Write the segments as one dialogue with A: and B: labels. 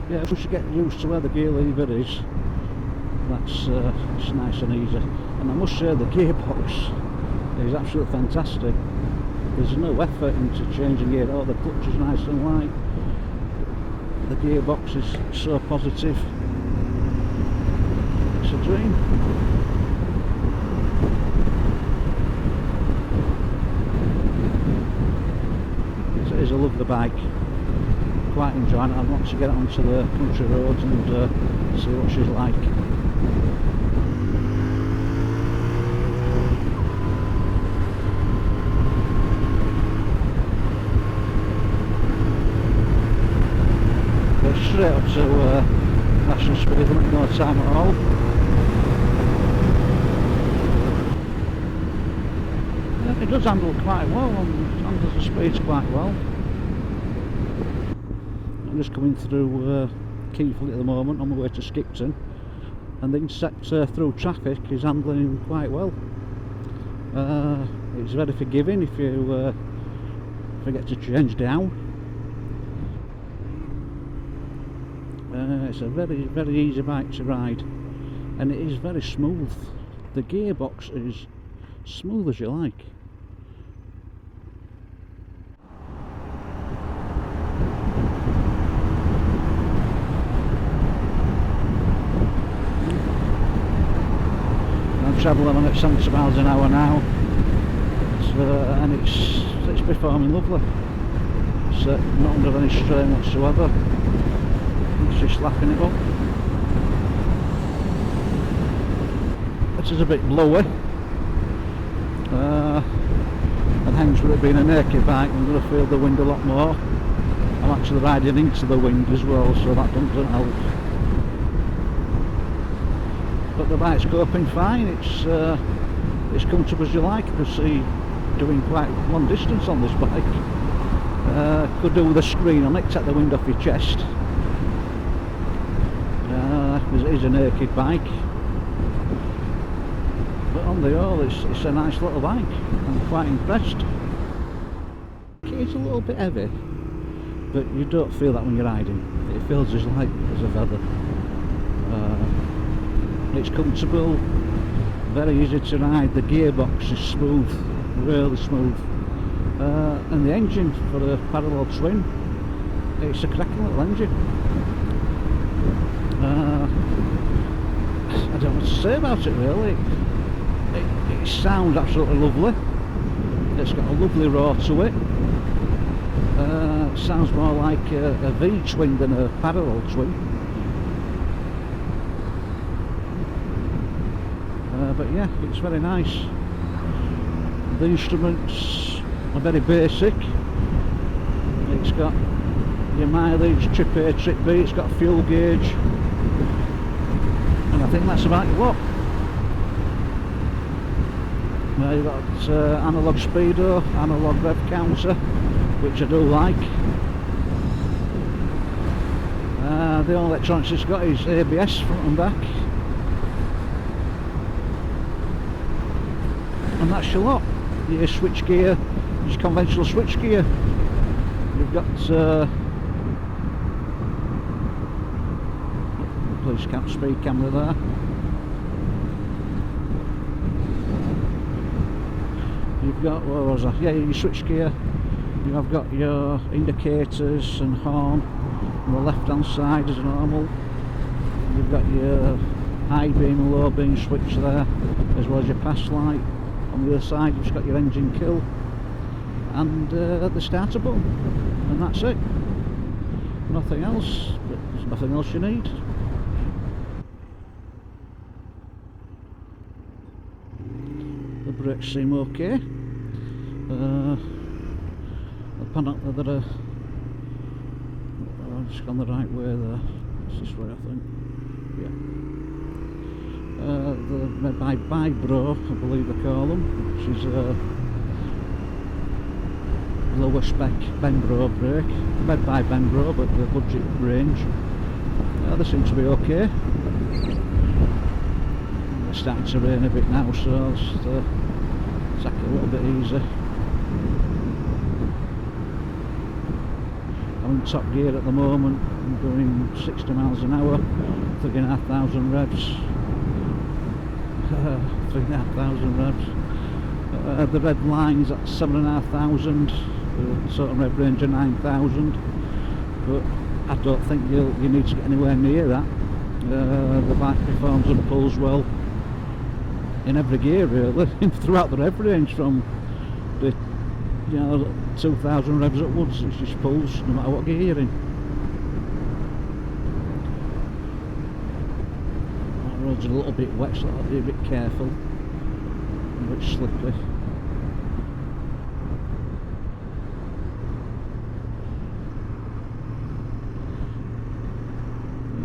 A: Yeah, once you get used to where the gear lever is, that's it's nice and easy. And I must say the gearbox is absolutely fantastic. There's no effort into changing gear. Oh, the clutch is nice and light. The gearbox is so positive. It's a dream. So it is a lovely bike. Quite enjoying it. I want to get it onto the country roads and see what she's like. Go straight up to national speed limit, no time at all. Yeah, it does handle quite well, and handles the speeds quite well. I'm just coming through Keighley at the moment on my way to Skipton, and the Interceptor through traffic is handling quite well. It's very forgiving if you forget to change down. It's a very easy bike to ride, and it is very smooth. The gearbox is smooth as you like. I'm travelling at 70 miles an hour now, and it's performing lovely. It's not under any strain whatsoever. It's just lapping it up. It is a bit blowy, and hence with it being a naked bike, I'm going to feel the wind a lot more. I'm actually riding into the wind as well, so that doesn't help. But the bike's coping fine. It's comfortable as you like. You can see doing quite long distance on this bike. Could do with a screen on it, take the wind off your chest. It is a naked bike, but on the whole it's a nice little bike. I'm quite impressed. It's a little bit heavy, but you don't feel that when you're riding. It feels as light as a feather. It's comfortable, very easy to ride. The gearbox is smooth, really smooth, and the engine for a parallel twin, it's a cracking little engine. I don't know what to say about it really. It sounds absolutely lovely. It's got a lovely roar to it. It sounds more like a V-twin than a parallel twin. But yeah, it's very nice. The instruments are very basic. It's got your mileage, trip A, trip B, it's got a fuel gauge, and I think that's about your lot. Now you've got analogue speedo, analogue rev counter, which I do like. The only electronics it's got is ABS front and back, and that's your lot. Your switch gear, just conventional switch gear. You've got police speed camera there. You've got, where was I? Yeah, your switch gear. You have got your indicators and horn on the left hand side as normal. You've got your high beam and low beam switch there, as well as your pass light. On the other side you've just got your engine kill and the starter button, and that's it. Nothing else, but there's nothing else you need. The brakes seem okay. Apparently they're I've just gone the right way there. It's this way I think. Yeah. They're made by Bro, I believe they call them, which is lower spec Benbro brake, made by Benbro but the budget range. They seem to be okay. It's starting to rain a bit now, so I'll just take it a little bit easy. I'm in top gear at the moment. I'm doing 60 miles an hour, 3,500 revs. 3,500 revs. The red line's at 7,500. The sort of rev range of 9,000. But I don't think you need to get anywhere near that. The bike performs and pulls well in every gear really, throughout the rev range from the 2,000 revs upwards. It just pulls no matter what gear you're in. That road's a little bit wet, so I'll be a bit careful, a bit slippery.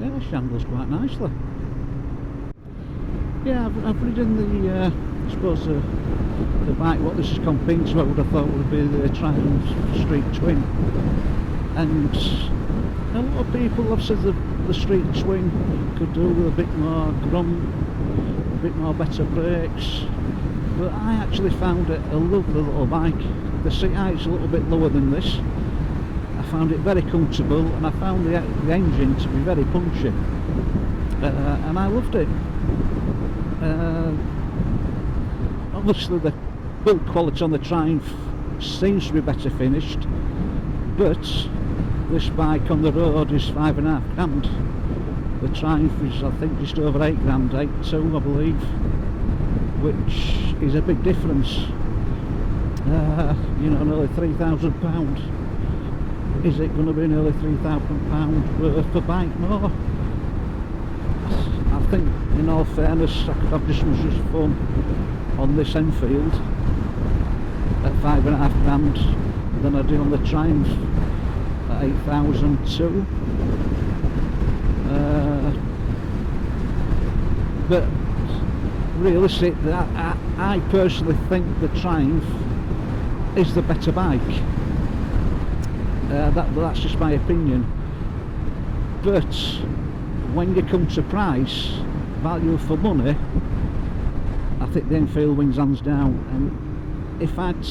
A: Yeah, it handles quite nicely. Yeah, I've ridden the, I suppose the bike what this is competing to, I would have thought would be the Triumph Street Twin. And a lot of people have said the Street Twin could do with a bit more grunt, a bit more better brakes. But I actually found it a lovely little bike. The seat height's a little bit lower than this. I found it very comfortable, and I found the engine to be very punchy. And I loved it. Obviously the build quality on the Triumph seems to be better finished, but this bike on the road is £5,500. The Triumph is, I think, just over £8,000, 8,200 I believe, which is a big difference. Nearly £3,000. Is it going to be nearly £3,000 worth of bike more? I think, in all fairness, I could have just as much fun on this Enfield at £5,500 than I did on the Triumph at 8,200. But realistically, I personally think the Triumph is the better bike. That's just my opinion. But when you come to price, value for money, I think the Enfield wins hands down. And if I had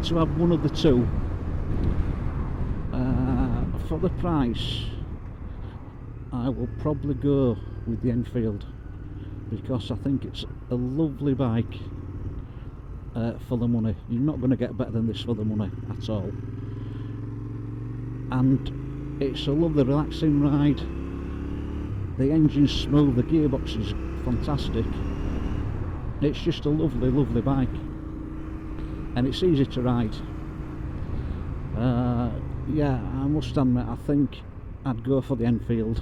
A: to have one of the two, for the price, I will probably go with the Enfield, because I think it's a lovely bike for the money. You're not going to get better than this for the money at all. And it's a lovely relaxing ride. The engine's smooth, the gearbox is fantastic. It's just a lovely, lovely bike, and it's easy to ride. Yeah, I must admit, I think I'd go for the Enfield.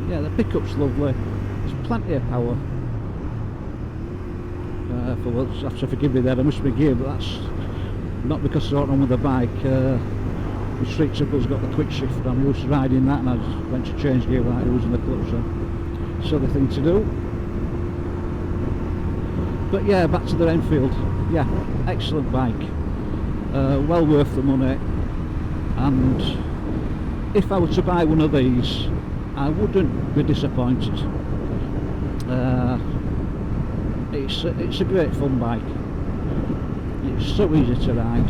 A: Yeah, the pickup's lovely. There's plenty of power. You'll have to forgive me there, I must be gear, but that's not because I don't run with the bike. The Street Triple's got the quick shift. I'm used to riding that, and I just went to change gear without using the clutch, so silly thing to do. But yeah, back to the Enfield. Yeah, excellent bike, well worth the money. And if I were to buy one of these, I wouldn't be disappointed. It's a great fun bike. It's so easy to ride.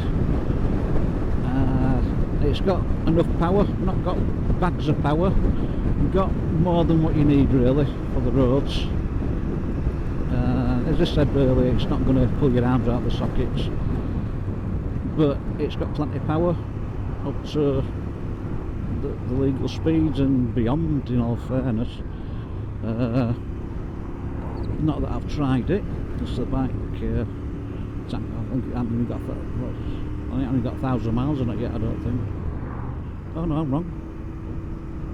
A: It's got enough power, not got bags of power. You've got more than what you need really for the roads. As I said earlier, it's not going to pull your arms out of the sockets, but it's got plenty of power up to the legal speeds and beyond, in all fairness. Not that I've tried it, because the bike, I think it hasn't got 1,000 miles on it yet, I don't think. Oh no, I'm wrong.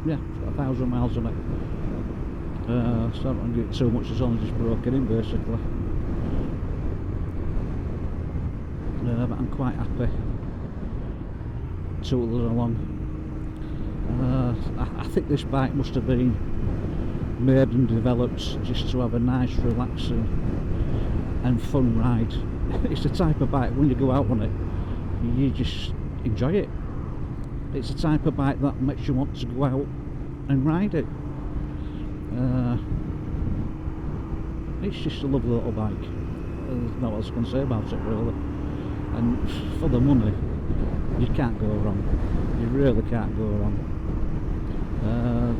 A: Yeah, it's got 1,000 miles on it. So I don't get too much, it's only just broken in basically. But I'm quite happy tooling along. I think this bike must have been made and developed just to have a nice, relaxing and fun ride. It's the type of bike, when you go out on it, you just enjoy it. It's the type of bike that makes you want to go out and ride it. It's just a lovely little bike. there's not what else I can say about it really. And for the money, you can't go wrong. You really can't go wrong.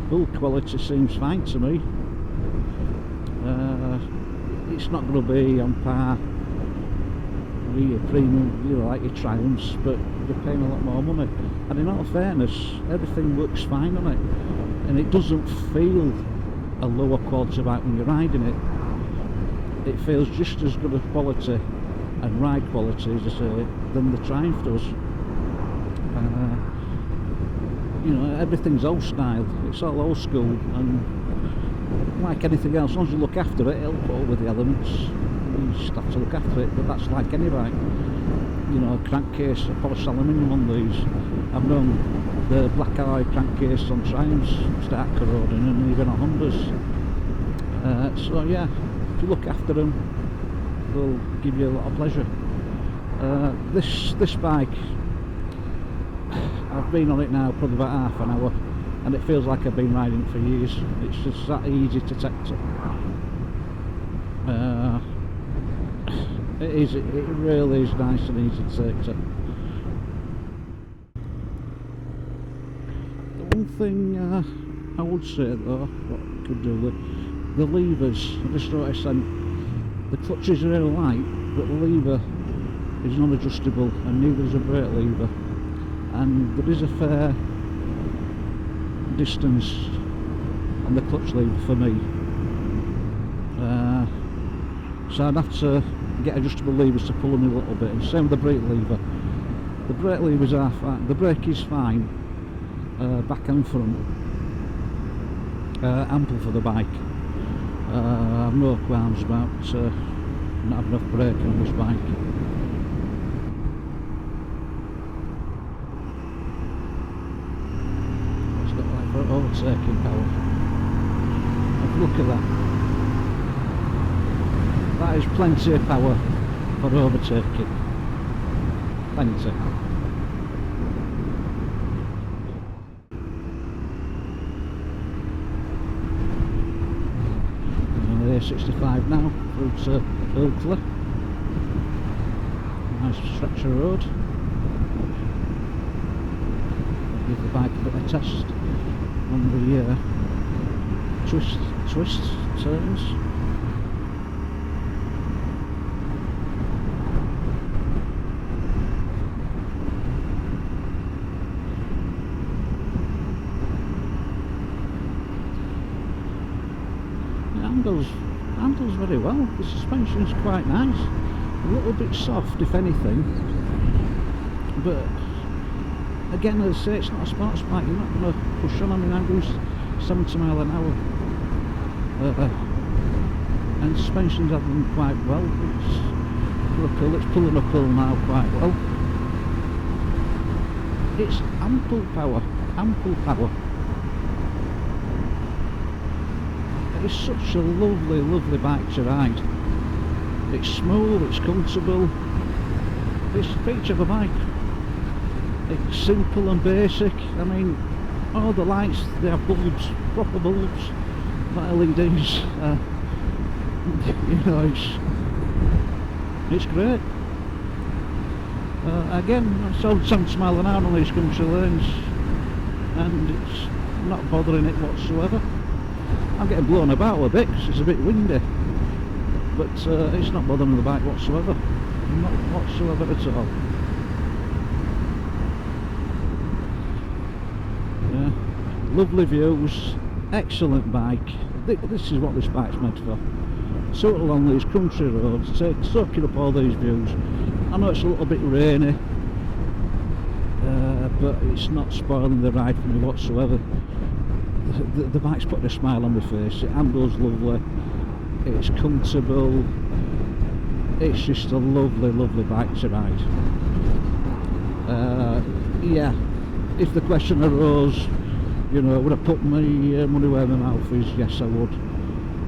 A: Build quality seems fine to me. It's not going to be on par with your premium, you know, like your Triumphs, but you're paying a lot more money. And in all fairness, everything works fine on it, and it doesn't feel a lower quality bike when you're riding it. It feels just as good a quality and ride quality, as I say, than the Triumph does. You know, everything's old style, it's all old school, and like anything else, as long as you look after it, it'll put up with the elements. You just have to look after it, but that's like any bike. You know, a crankcase, a polished aluminium on these. I've known the black alloy crankcase on Triumphs start corroding, and even on Hondas. So yeah, if you look after them, they'll give you a lot of pleasure. This bike, I've been on it now probably about half an hour, and it feels like I've been riding it for years. It's just that easy to take to. It really is nice and easy to take to. The one thing I would say though, what I could do, the levers, I just noticed the clutches are really light, but the lever is non-adjustable, and neither is a brake lever, and there is a fair distance on the clutch lever for me, so I'd have to get adjustable levers to pull them a little bit, and same with the brake lever. The brake levers are fine, the brake is fine, back and front, ample for the bike. I've no qualms about not having enough brake on this bike. What's got like for overtaking power? Look at that. That is plenty of power for overtaking. Plenty. A65 now through to Ilkley. Nice stretch of road. Give the bike a bit of test on the twist turns. Handles very well. The suspension's quite nice, a little bit soft if anything, but again, as I say, it's not a sports bike, you're not going to push on. I mean, I'm doing 70 mile an hour, and suspension's having quite well. It's pulling uphill now quite well. It's ample power, ample power. It's such a lovely, lovely bike to ride. It's smooth, it's comfortable, it's a feature of a bike. It's simple and basic. I mean, all the lights, they have bulbs, proper bulbs, not LEDs. You know, it's great. Again, it's over 70 miles an hour on these country lanes, and it's not bothering it whatsoever. I'm getting blown about a bit because it's a bit windy, but it's not bothering the bike whatsoever. Not whatsoever at all. Yeah. Lovely views, excellent bike. This is what this bike's made for. Took along these country roads, soaking up all these views. I know it's a little bit rainy, but it's not spoiling the ride for me whatsoever. The bike's putting a smile on my face. It handles lovely, it's comfortable, it's just a lovely, lovely bike to ride. Yeah, if the question arose, you know, would I put my money where my mouth is? Yes, I would,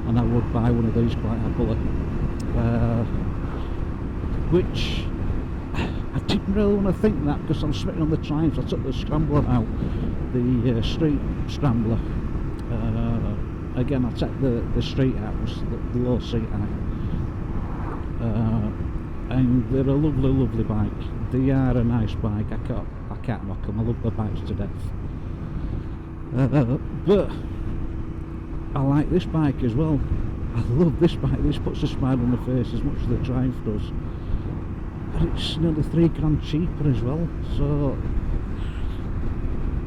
A: and I would buy one of these quite happily. Which I didn't really want to think that, because I'm smitten on the Triumph. I took the Scrambler out, the street Scrambler. Again, I'll take the street out, the low seat out. and they're a lovely bike. They are a nice bike. I can't knock them. I love the bikes to death. But I like this bike as well. I love this bike. This puts a smile on the face as much as the Triumph does. And it's nearly £3 cheaper as well. So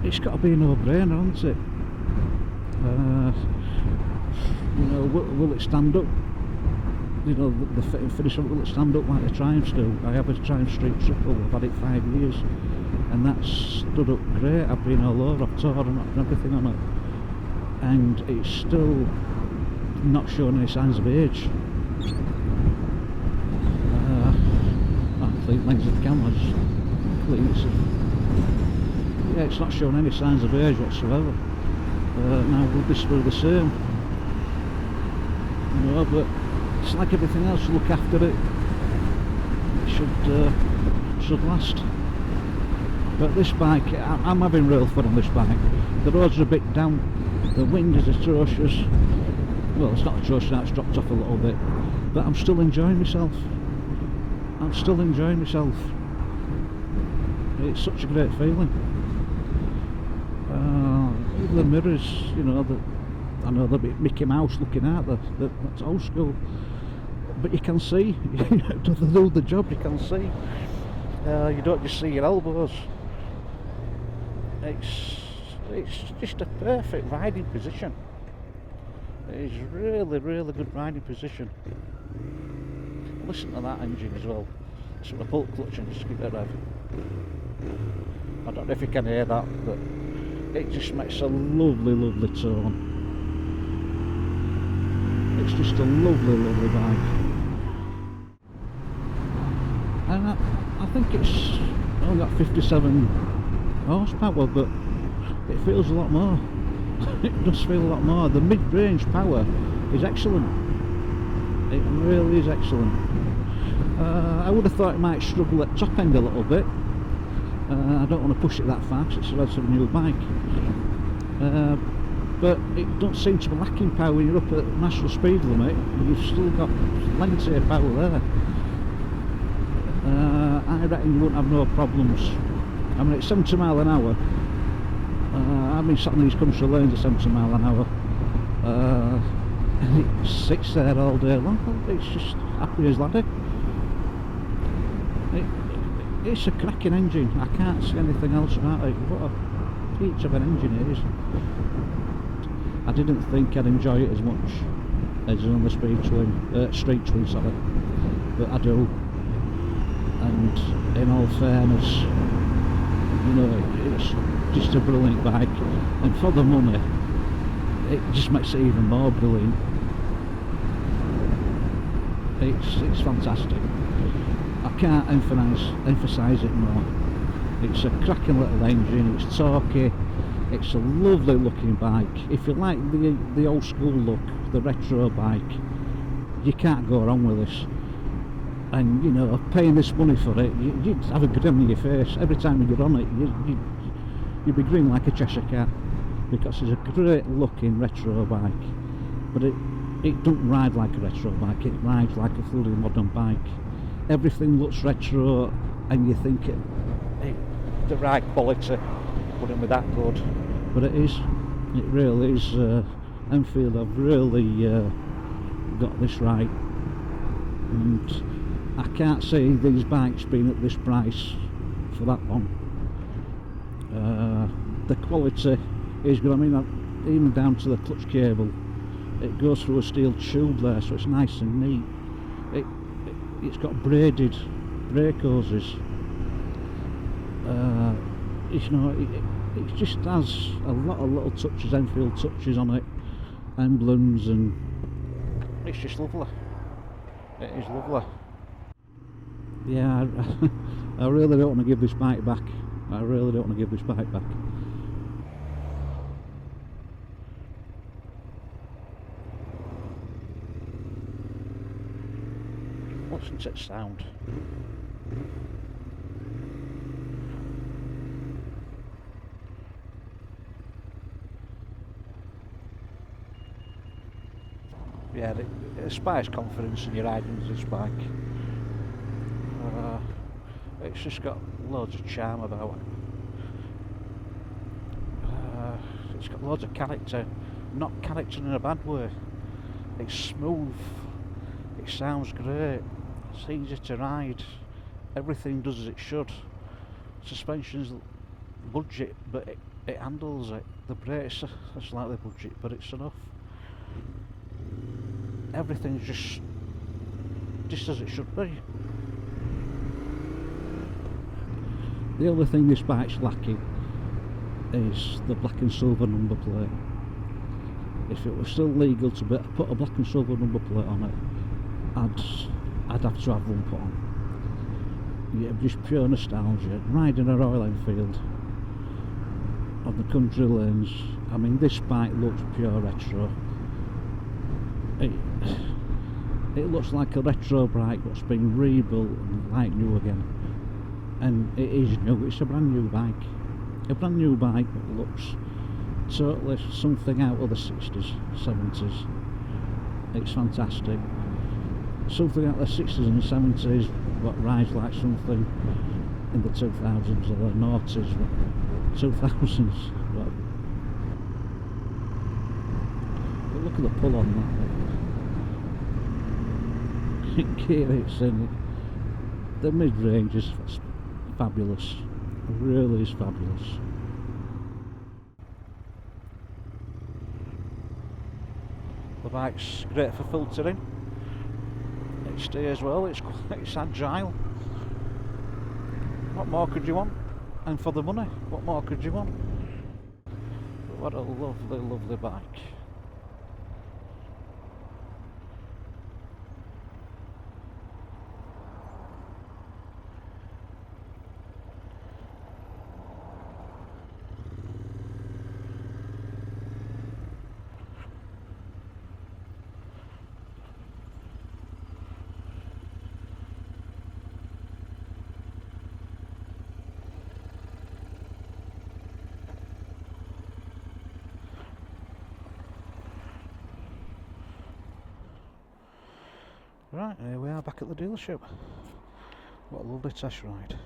A: it's got to be a no-brainer, hasn't it? You know, will it stand up? You know, the finish up, will it stand up like the Triumphs do? I have a Triumph Street Triple. I've had it 5 years, and that's stood up great. I've been all over. I've torn up and everything on it, and it's still not showing any signs of age. I think lens of the cameras, please. Yeah, it's not showing any signs of age whatsoever. Now will this be the same? You know, but it's like everything else. You look after it. It should last. But this bike, I'm having real fun on this bike. The roads are a bit damp. The wind is atrocious. Well, it's not atrocious now, it's dropped off a little bit. But I'm still enjoying myself. I'm still enjoying myself. It's such a great feeling. Even the mirrors, you know, I know they're a bit Mickey Mouse looking at, that's old school. But you can see, to do the job, you can see. You don't just see your elbows. It's just a perfect riding position. It is really good riding position. Listen to that engine as well. Listen to the pull clutch and just give it a rev. I don't know if you can hear that, but it just makes a lovely tone. It's just a lovely bike. And I think it's only got 57 horsepower, but it feels a lot more. It does feel a lot more. The mid-range power is excellent. It really is excellent. I would have thought it might struggle at top end a little bit. I don't want to push it that far because it's a relatively new bike. But it don't seem to be lacking power when you're up at national speed limit. You've still got plenty of power there. I reckon you won't have no problems. I mean, it's 70 mile an hour. I've been sat in these country lanes at 70 mile an hour. And it sits there all day long. It's just happy as laddie. It's a cracking engine. I can't see anything else about it. What a peach of an engine it is. I didn't think I'd enjoy it as much as on the Street Twin, sorry. But I do. And in all fairness, you know, it's just a brilliant bike. And for the money, it just makes it even more brilliant. It's fantastic. I can't emphasise it more. It's a cracking little engine, it's torquey, it's a lovely looking bike. If you like the old school look, the retro bike, you can't go wrong with this. And you know, paying this money for it, you'd have a grin on your face. Every time you get on it, you'd be grinning like a Cheshire cat, because it's a great looking retro bike. But it don't ride like a retro bike, it rides like a fully modern bike. Everything looks retro and you think the right quality wouldn't be that good, but it really is. Enfield have really got this right, and I can't see these bikes being at this price for that long. The quality is good. I mean, even down to the clutch cable, it goes through a steel tube there, so it's nice and neat. It's got braided brake hoses. You know, it just has a lot of little touches, Enfield touches on it, emblems, and it's just lovely. It is lovely. Yeah, I really don't want to give this bike back. I really don't want to give this bike back. Listen to its sound. yeah, it inspires confidence in your riding this bike. It's just got loads of charm about it. It's got loads of character, not character in a bad way. It's smooth, it sounds great, it's easy to ride, everything does as it should. Suspension's budget, but it handles it. The brakes are slightly budget, but it's enough. Everything's just as it should be. The only thing this bike's lacking is the black and silver number plate. If it was still legal to put a black and silver number plate on it, I'd have to have one put on. Yeah, just pure nostalgia. Riding a Royal Enfield on the country lanes. I mean, this bike looks pure retro. It looks like a retro bike that's been rebuilt and like new again. And it is new. It's a brand new bike. A brand new bike that looks totally something out of the 60s, 70s. It's fantastic. Something out of the 60s and 70s what rides like something in the 2000s or the noughties, 2000s. But look at the pull on that. Gear it's in. The mid-range is fabulous. It really is fabulous. The bike's great for filtering. It steers well, it's agile. What more could you want? And for the money, what more could you want? But what a lovely, lovely bike. Right, here we are back at the dealership. What a lovely test ride.